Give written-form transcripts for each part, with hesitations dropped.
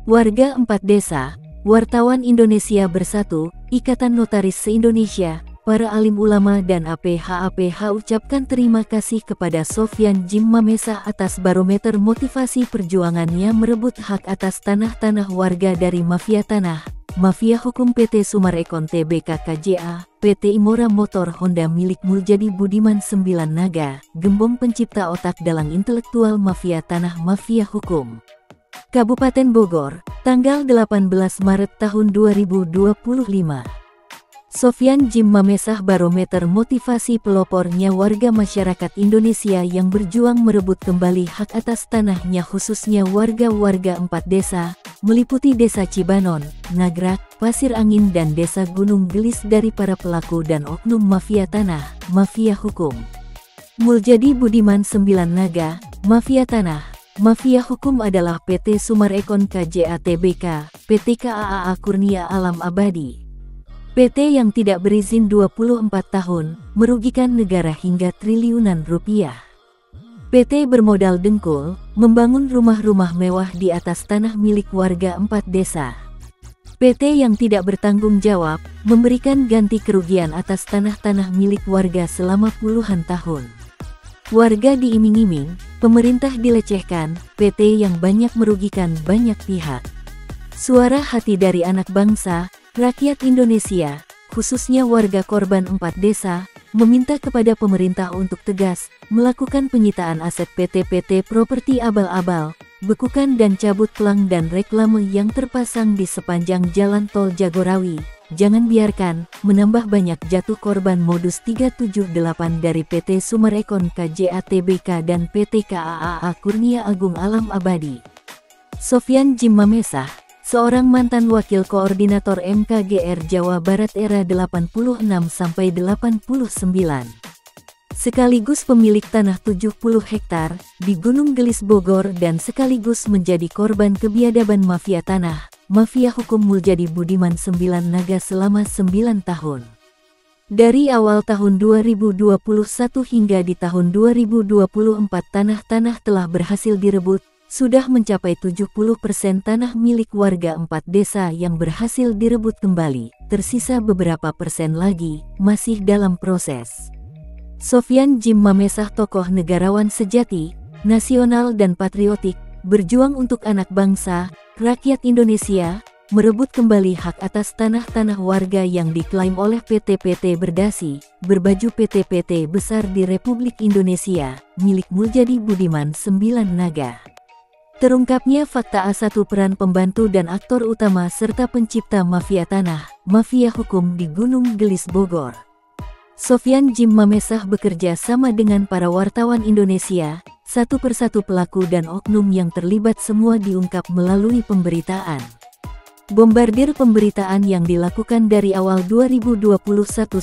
Warga 4 Desa, Wartawan Indonesia Bersatu, Ikatan Notaris se-Indonesia, para alim ulama dan APH ucapkan terima kasih kepada Sofyan Djim Mamesah atas barometer motivasi perjuangannya merebut hak atas tanah-tanah warga dari mafia tanah, mafia hukum PT Sumarekon Tbk KJA, PT Imora Motor Honda milik Muljadi Budiman 9 Naga, gembong pencipta otak dalang intelektual mafia tanah mafia hukum. Kabupaten Bogor, tanggal 18 Maret tahun 2025. Sofyan Djim Mamesah barometer motivasi pelopornya warga masyarakat Indonesia yang berjuang merebut kembali hak atas tanahnya khususnya warga-warga 4 desa, meliputi Desa Cibanon, Nagrak, Pasir Angin dan Desa Gunung Gelis dari para pelaku dan oknum mafia tanah, mafia hukum. Muljadi Budiman 9 Naga, mafia tanah. Mafia hukum adalah PT Sumarekon KJA Tbk, PT KAA Kurnia Alam Abadi. PT yang tidak berizin 24 tahun, merugikan negara hingga triliunan rupiah. PT bermodal dengkul, membangun rumah-rumah mewah di atas tanah milik warga 4 desa. PT yang tidak bertanggung jawab, memberikan ganti kerugian atas tanah-tanah milik warga selama puluhan tahun. Warga diiming-iming, pemerintah dilecehkan, PT yang banyak merugikan banyak pihak. Suara hati dari anak bangsa, rakyat Indonesia, khususnya warga korban 4 desa, meminta kepada pemerintah untuk tegas, melakukan penyitaan aset PT-PT properti abal-abal, bekukan dan cabut pelang dan reklame yang terpasang di sepanjang jalan tol Jagorawi. Jangan biarkan menambah banyak jatuh korban modus 378 dari PT Sumarekon KJA Tbk dan PT KAA Kurnia Agung Alam Abadi. Sofyan Djim Mamesah, seorang mantan wakil koordinator MKGR Jawa Barat era 86-89, sekaligus pemilik tanah 70 hektar di Gunung Gelis Bogor dan sekaligus menjadi korban kebiadaban mafia tanah, mafia hukum Muljadi Budiman 9 Naga selama 9 tahun. Dari awal tahun 2021 hingga di tahun 2024 tanah-tanah telah berhasil direbut, sudah mencapai 70% tanah milik warga 4 desa yang berhasil direbut kembali, tersisa beberapa persen lagi, masih dalam proses. Sofyan Djim Mamesah tokoh negarawan sejati, nasional dan patriotik, berjuang untuk anak bangsa, rakyat Indonesia, merebut kembali hak atas tanah-tanah warga yang diklaim oleh PT-PT berdasi, berbaju PT-PT besar di Republik Indonesia, milik Muljadi Budiman 9 Naga. Terungkapnya fakta A1 peran pembantu dan aktor utama serta pencipta mafia tanah, mafia hukum di Gunung Gelis Bogor. Sofyan Djim Mamesah bekerja sama dengan para wartawan Indonesia, satu persatu pelaku dan oknum yang terlibat semua diungkap melalui pemberitaan. Bombardir pemberitaan yang dilakukan dari awal 2021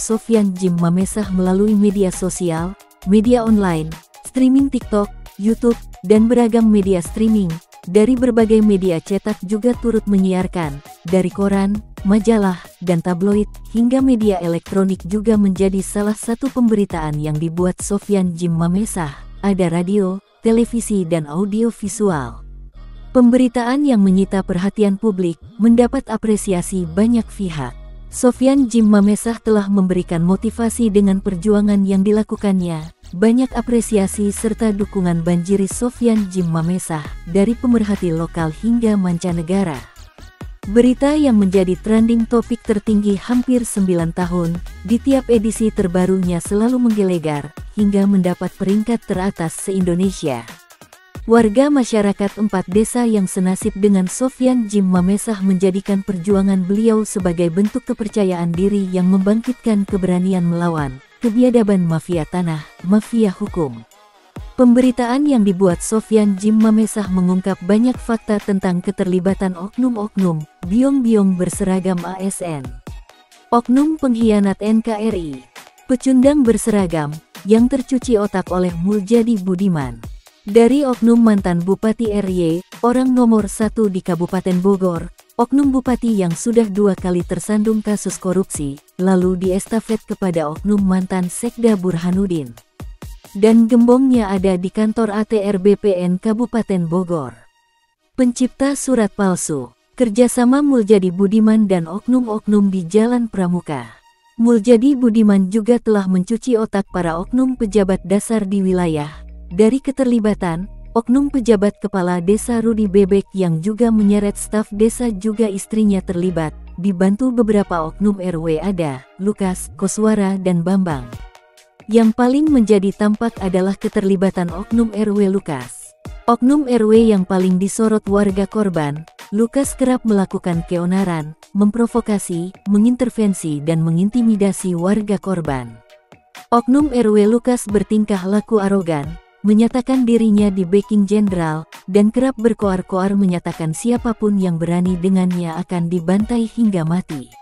Sofyan Djim Mamesah melalui media sosial, media online, streaming TikTok, YouTube, dan beragam media streaming, dari berbagai media cetak juga turut menyiarkan, dari koran, majalah, dan tabloid, hingga media elektronik juga menjadi salah satu pemberitaan yang dibuat Sofyan Djim Mamesah, ada radio, televisi dan audio visual. Pemberitaan yang menyita perhatian publik, mendapat apresiasi banyak pihak. Sofyan Djim Mamesah telah memberikan motivasi dengan perjuangan yang dilakukannya. Banyak apresiasi serta dukungan banjiri Sofyan Djim Mamesah dari pemerhati lokal hingga mancanegara. Berita yang menjadi trending topik tertinggi hampir 9 tahun, di tiap edisi terbarunya selalu menggelegar, hingga mendapat peringkat teratas se-Indonesia. Warga masyarakat 4 desa yang senasib dengan Sofyan Djim Mamesah menjadikan perjuangan beliau sebagai bentuk kepercayaan diri yang membangkitkan keberanian melawan kebiadaban mafia tanah, mafia hukum. Pemberitaan yang dibuat Sofyan Djim Mamesah mengungkap banyak fakta tentang keterlibatan oknum-oknum, biong-biong berseragam ASN, oknum pengkhianat NKRI, pecundang berseragam, yang tercuci otak oleh Muljadi Budiman. Dari oknum mantan Bupati RY, orang nomor 1 di Kabupaten Bogor, oknum bupati yang sudah 2 kali tersandung kasus korupsi, lalu diestafet kepada oknum mantan Sekda Burhanuddin. Dan gembongnya ada di kantor ATR BPN Kabupaten Bogor. Pencipta surat palsu. Kerjasama Muljadi Budiman dan oknum-oknum di Jalan Pramuka. Muljadi Budiman juga telah mencuci otak para oknum pejabat dasar di wilayah. Dari keterlibatan, oknum pejabat kepala desa Rudi Bebek yang juga menyeret staf desa juga istrinya terlibat, dibantu beberapa oknum RW ada, Lukas, Koswara dan Bambang. Yang paling menjadi tampak adalah keterlibatan oknum RW Lukas. Oknum RW yang paling disorot warga korban, Lukas kerap melakukan keonaran, memprovokasi, mengintervensi dan mengintimidasi warga korban. Oknum RW Lukas bertingkah laku arogan, menyatakan dirinya di backing jenderal, dan kerap berkoar-koar menyatakan siapapun yang berani dengannya akan dibantai hingga mati.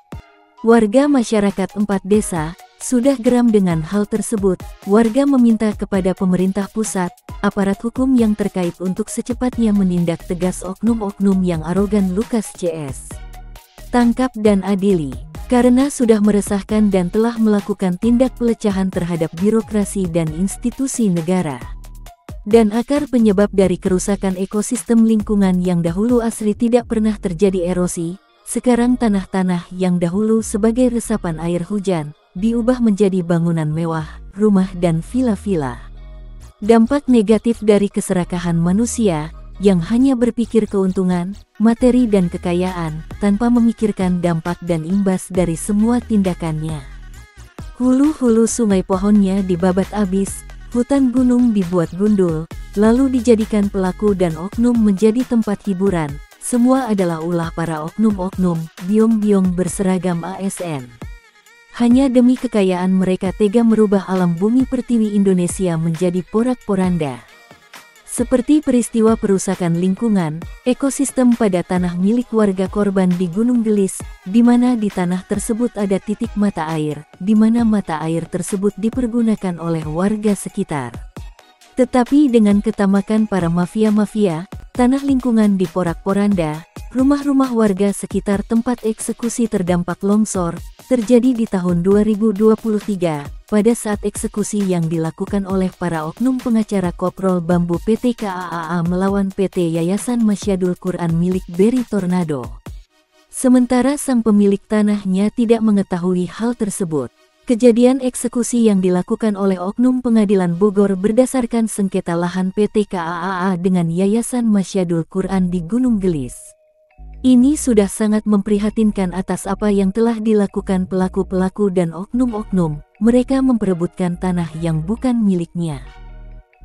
Warga masyarakat 4 desa sudah geram dengan hal tersebut. Warga meminta kepada pemerintah pusat, aparat hukum yang terkait untuk secepatnya menindak tegas oknum-oknum yang arogan Lukas CS. Tangkap dan adili, karena sudah meresahkan dan telah melakukan tindak pelecehan terhadap birokrasi dan institusi negara. Dan akar penyebab dari kerusakan ekosistem lingkungan yang dahulu asri tidak pernah terjadi erosi, sekarang tanah-tanah yang dahulu sebagai resapan air hujan, diubah menjadi bangunan mewah, rumah dan vila-vila. Dampak negatif dari keserakahan manusia, yang hanya berpikir keuntungan, materi dan kekayaan, tanpa memikirkan dampak dan imbas dari semua tindakannya. Hulu-hulu sungai pohonnya dibabat abis, hutan gunung dibuat gundul, lalu dijadikan pelaku dan oknum menjadi tempat hiburan. Semua adalah ulah para oknum-oknum, biong-biong berseragam ASN. Hanya demi kekayaan mereka tega merubah alam bumi pertiwi Indonesia menjadi porak-poranda. Seperti peristiwa perusakan lingkungan, ekosistem pada tanah milik warga korban di Gunung Gelis, di mana di tanah tersebut ada titik mata air, di mana mata air tersebut dipergunakan oleh warga sekitar. Tetapi dengan ketamakan para mafia-mafia, tanah lingkungan diporak-poranda, rumah-rumah warga sekitar tempat eksekusi terdampak longsor, terjadi di tahun 2023, pada saat eksekusi yang dilakukan oleh para oknum pengacara Koprol Bambu PT KAAA melawan PT Yayasan Masyadul Quran milik Berry Tornado. Sementara sang pemilik tanahnya tidak mengetahui hal tersebut. Kejadian eksekusi yang dilakukan oleh oknum pengadilan Bogor berdasarkan sengketa lahan PT KAAA dengan Yayasan Masyadul Quran di Gunung Gelis. Ini sudah sangat memprihatinkan atas apa yang telah dilakukan pelaku-pelaku dan oknum-oknum. Mereka memperebutkan tanah yang bukan miliknya.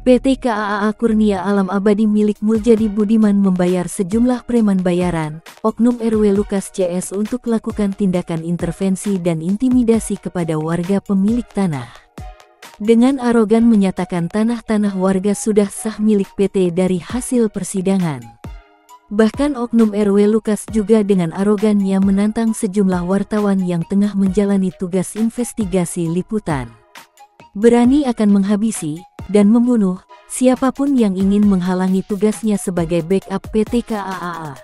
PT KAAA Kurnia Alam Abadi milik Muljadi Budiman membayar sejumlah preman bayaran, oknum RW Lukas CS untuk lakukan tindakan intervensi dan intimidasi kepada warga pemilik tanah. Dengan arogan menyatakan tanah-tanah warga sudah sah milik PT dari hasil persidangan. Bahkan oknum RW Lukas juga dengan arogannya menantang sejumlah wartawan yang tengah menjalani tugas investigasi liputan. Berani akan menghabisi dan membunuh siapapun yang ingin menghalangi tugasnya sebagai backup PT KAAA.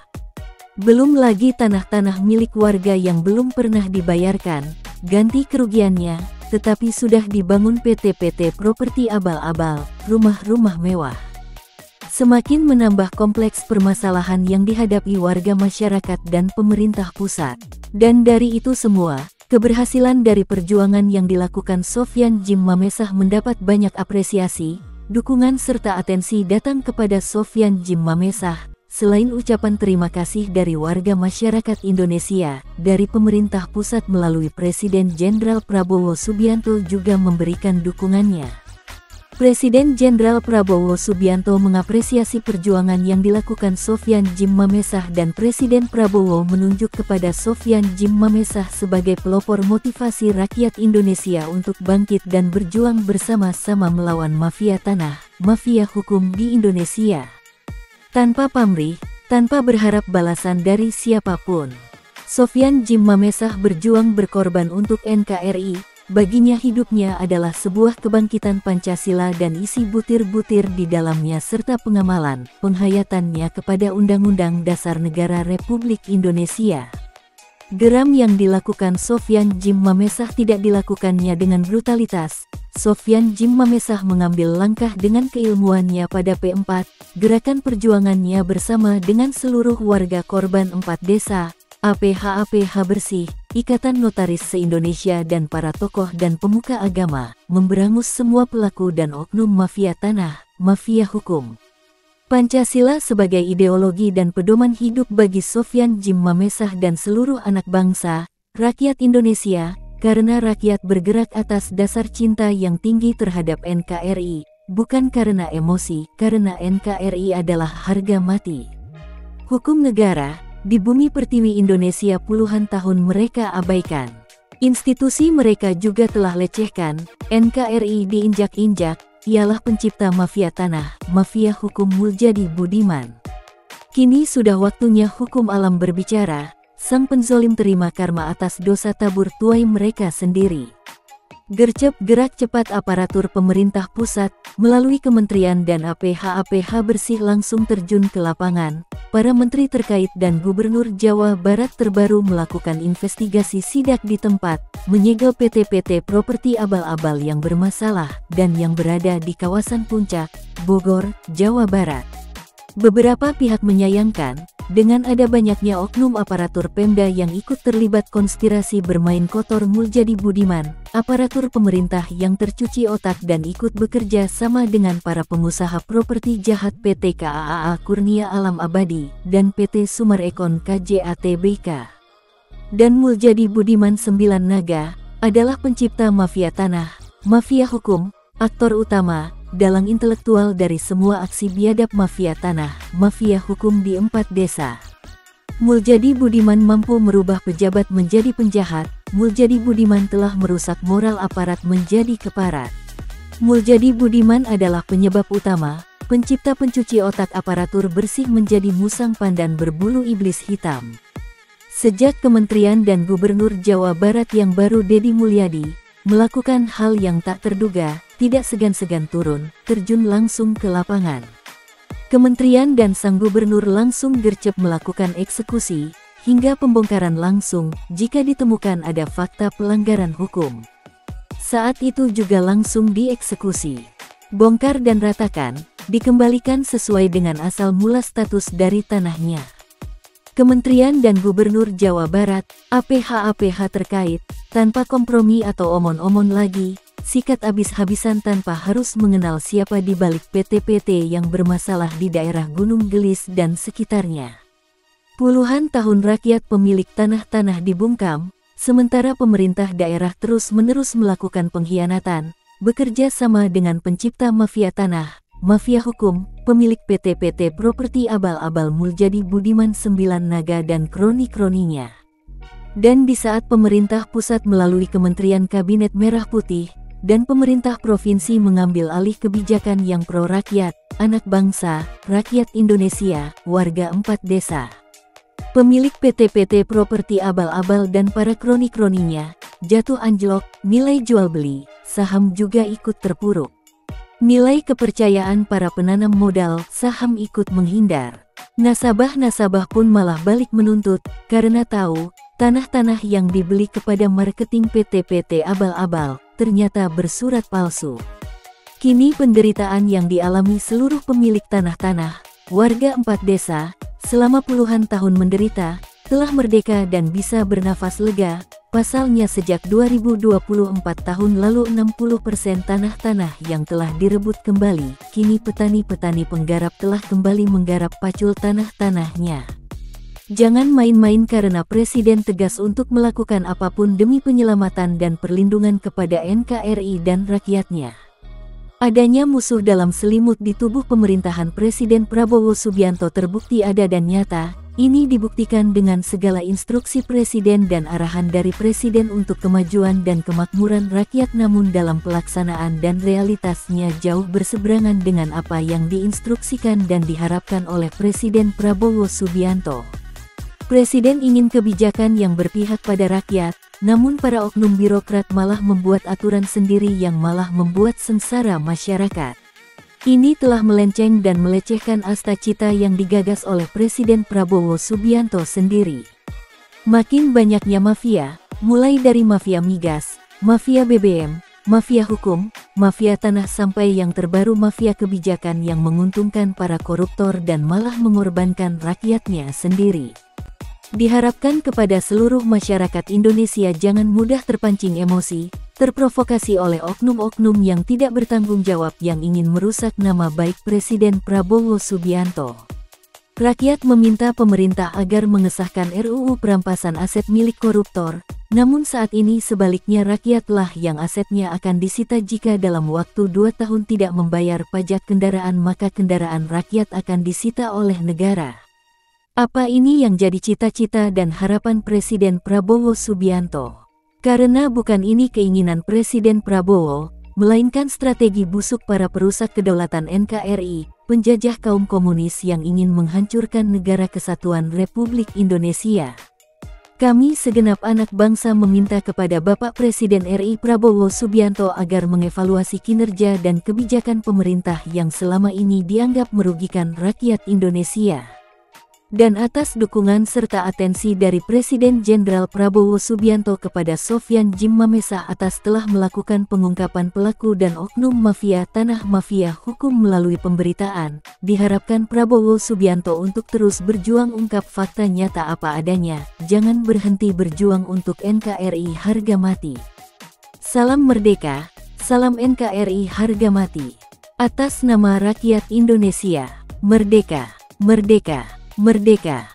Belum lagi tanah-tanah milik warga yang belum pernah dibayarkan ganti kerugiannya, tetapi sudah dibangun PT-PT properti abal-abal, rumah-rumah mewah. Semakin menambah kompleks permasalahan yang dihadapi warga masyarakat dan pemerintah pusat. Dan dari itu semua, keberhasilan dari perjuangan yang dilakukan Sofyan Jim Mamesah mendapat banyak apresiasi, dukungan serta atensi datang kepada Sofyan Jim Mamesah. Selain ucapan terima kasih dari warga masyarakat Indonesia, dari pemerintah pusat melalui Presiden Jenderal Prabowo Subianto juga memberikan dukungannya. Presiden Jenderal Prabowo Subianto mengapresiasi perjuangan yang dilakukan Sofyan Jim Mamesah dan Presiden Prabowo menunjuk kepada Sofyan Jim Mamesah sebagai pelopor motivasi rakyat Indonesia untuk bangkit dan berjuang bersama-sama melawan mafia tanah, mafia hukum di Indonesia. Tanpa pamrih, tanpa berharap balasan dari siapapun. Sofyan Jim Mamesah berjuang berkorban untuk NKRI. Baginya hidupnya adalah sebuah kebangkitan Pancasila dan isi butir-butir di dalamnya serta pengamalan, penghayatannya kepada Undang-Undang Dasar Negara Republik Indonesia. Geram yang dilakukan Sofyan Jim Mamesah tidak dilakukannya dengan brutalitas, Sofyan Djim Mamesah mengambil langkah dengan keilmuannya pada P4, gerakan perjuangannya bersama dengan seluruh warga korban 4 desa, APH Bersih, Ikatan Notaris se-Indonesia dan para tokoh dan pemuka agama, memberangus semua pelaku dan oknum mafia tanah, mafia hukum. Pancasila sebagai ideologi dan pedoman hidup bagi Sofyan Djim Mamesah dan seluruh anak bangsa, rakyat Indonesia, karena rakyat bergerak atas dasar cinta yang tinggi terhadap NKRI, bukan karena emosi, karena NKRI adalah harga mati. Hukum negara, di bumi pertiwi Indonesia puluhan tahun mereka abaikan. Institusi mereka juga telah lecehkan, NKRI diinjak-injak, ialah pencipta mafia tanah, mafia hukum Muljadi Budiman. Kini sudah waktunya hukum alam berbicara, sang penzolim terima karma atas dosa tabur tuai mereka sendiri. Gercep gerak cepat aparatur pemerintah pusat, melalui kementerian dan APH Bersih langsung terjun ke lapangan. Para menteri terkait dan Gubernur Jawa Barat terbaru melakukan investigasi sidak di tempat, menyegel PT-PT properti abal-abal yang bermasalah dan yang berada di kawasan Puncak, Bogor, Jawa Barat. Beberapa pihak menyayangkan, dengan ada banyaknya oknum aparatur Pemda yang ikut terlibat konspirasi bermain kotor Muljadi Budiman, aparatur pemerintah yang tercuci otak dan ikut bekerja sama dengan para pengusaha properti jahat PT KAA Kurnia Alam Abadi dan PT Sumarekon KJATBK. Dan Muljadi Budiman Sembilan Naga adalah pencipta mafia tanah, mafia hukum, aktor utama, dalang intelektual dari semua aksi biadab mafia tanah, mafia hukum di 4 desa. Muljadi Budiman mampu merubah pejabat menjadi penjahat, Muljadi Budiman telah merusak moral aparat menjadi keparat. Muljadi Budiman adalah penyebab utama, pencipta pencuci otak aparatur bersih menjadi musang pandan berbulu iblis hitam. Sejak Kementerian dan Gubernur Jawa Barat yang baru Deddy Mulyadi melakukan hal yang tak terduga, tidak segan-segan terjun langsung ke lapangan. Kementerian dan sang gubernur langsung gercep melakukan eksekusi, hingga pembongkaran langsung jika ditemukan ada fakta pelanggaran hukum. Saat itu juga langsung dieksekusi. Bongkar dan ratakan, dikembalikan sesuai dengan asal mula status dari tanahnya. Kementerian dan Gubernur Jawa Barat, APH terkait, tanpa kompromi atau omon-omon lagi, sikat habis-habisan tanpa harus mengenal siapa di balik PT-PT yang bermasalah di daerah Gunung Gelis dan sekitarnya. Puluhan tahun rakyat pemilik tanah-tanah dibungkam, sementara pemerintah daerah terus-menerus melakukan pengkhianatan, bekerja sama dengan pencipta mafia tanah, mafia hukum, pemilik PT-PT properti abal-abal Muljadi Budiman Sembilan Naga dan kroni-kroninya. Dan di saat pemerintah pusat melalui Kementerian Kabinet Merah Putih, dan pemerintah provinsi mengambil alih kebijakan yang pro-rakyat, anak bangsa, rakyat Indonesia, warga 4 desa. Pemilik PT-PT properti abal-abal dan para kroni-kroninya, jatuh anjlok, nilai jual beli, saham juga ikut terpuruk. Nilai kepercayaan para penanam modal, saham ikut menghindar. Nasabah-nasabah pun malah balik menuntut, karena tahu, tanah-tanah yang dibeli kepada marketing PT-PT abal-abal, ternyata bersurat palsu. Kini penderitaan yang dialami seluruh pemilik tanah-tanah, warga 4 desa, selama puluhan tahun menderita, telah merdeka dan bisa bernafas lega. Pasalnya sejak 2024 tahun lalu 60% tanah-tanah yang telah direbut kembali, kini petani-petani penggarap telah kembali menggarap pacul tanah-tanahnya. Jangan main-main karena Presiden tegas untuk melakukan apapun demi penyelamatan dan perlindungan kepada NKRI dan rakyatnya. Adanya musuh dalam selimut di tubuh pemerintahan Presiden Prabowo Subianto terbukti ada dan nyata. Ini dibuktikan dengan segala instruksi Presiden dan arahan dari Presiden untuk kemajuan dan kemakmuran rakyat, namun dalam pelaksanaan dan realitasnya jauh berseberangan dengan apa yang diinstruksikan dan diharapkan oleh Presiden Prabowo Subianto. Presiden ingin kebijakan yang berpihak pada rakyat, namun para oknum birokrat malah membuat aturan sendiri yang malah membuat sengsara masyarakat. Ini telah melenceng dan melecehkan asta-cita yang digagas oleh Presiden Prabowo Subianto sendiri. Makin banyaknya mafia, mulai dari mafia migas, mafia BBM, mafia hukum, mafia tanah sampai yang terbaru mafia kebijakan yang menguntungkan para koruptor dan malah mengorbankan rakyatnya sendiri. Diharapkan kepada seluruh masyarakat Indonesia jangan mudah terpancing emosi, terprovokasi oleh oknum-oknum yang tidak bertanggung jawab yang ingin merusak nama baik Presiden Prabowo Subianto. Rakyat meminta pemerintah agar mengesahkan RUU perampasan aset milik koruptor, namun saat ini sebaliknya rakyatlah yang asetnya akan disita jika dalam waktu 2 tahun tidak membayar pajak kendaraan maka kendaraan rakyat akan disita oleh negara. Apa ini yang jadi cita-cita dan harapan Presiden Prabowo Subianto? Karena bukan ini keinginan Presiden Prabowo, melainkan strategi busuk para perusak kedaulatan NKRI, penjajah kaum komunis yang ingin menghancurkan negara kesatuan Republik Indonesia. Kami segenap anak bangsa meminta kepada Bapak Presiden RI Prabowo Subianto agar mengevaluasi kinerja dan kebijakan pemerintah yang selama ini dianggap merugikan rakyat Indonesia. Dan atas dukungan serta atensi dari Presiden Jenderal Prabowo Subianto kepada Sofyan Djim Mamesa atas telah melakukan pengungkapan pelaku dan oknum mafia tanah mafia hukum melalui pemberitaan, diharapkan Prabowo Subianto untuk terus berjuang ungkap fakta nyata apa adanya, jangan berhenti berjuang untuk NKRI harga mati. Salam merdeka, salam NKRI harga mati. Atas nama rakyat Indonesia, merdeka, merdeka. Merdeka.